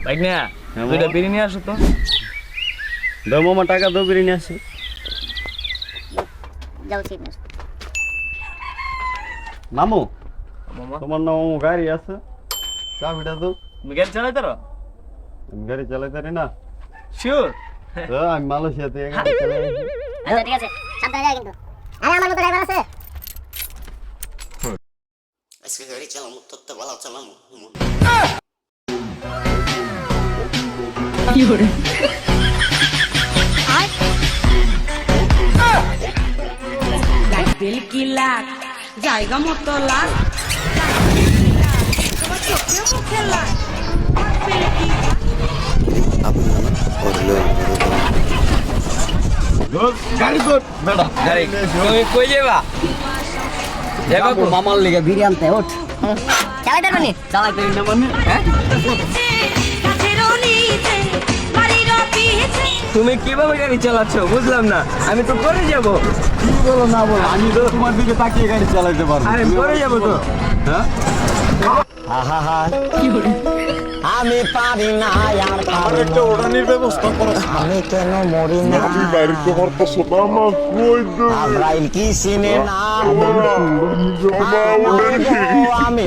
Bike না দুইটা বিরিয়ানি আসো তো। দাও মামা টাকা দাও বিরিয়ানি আসে। যাও সিগন্যাল মামু মামা তোমার না মামু গাড়ি আছে, চাবিটা দাও। তুমি গাড়ি চালাইতে পারো? আমি গাড়ি চালাইতে পারি না। শিওর? আমি মালয়েশিয়াতে গাড়ি চালাই। আচ্ছা ঠিক আছে সাবধানে যাও কিন্তু। আরে আমার মতো ড্রাইভার আছে। আজকে গাড়ি চালামু তত্ত্ব ভালো চালামু দিল কি লাখ জায়গা মতো লাখ তোমার চোখে মুখে লাখ গাড়ি কর বেটা, গাড়ি তুমি কই যাবা? যাবা কো? মামার লিগে বিরিয়ানিতে ওঠ। চালাইতে পারবি? চালাইতে পারি না মানে? হ্যাঁ তুমি কিভাবে গাড়ি চালাচ্ছ বুঝলাম না, আমি তো করে যাব। কি বলো না বলো, আমি তো তোমার দিকে তাকিয়ে গাড়ি চালাইতে পারবো। আরে করে যাব তো। হ্যাঁ আমি পারি না আর আমার একটা ওড়ানির ব্যবস্থা করো। আমি কেন মরি না আমি বাইরে তো পারতেছো না আমার কই দে আব্রাইল কি চিনে না আমার আমি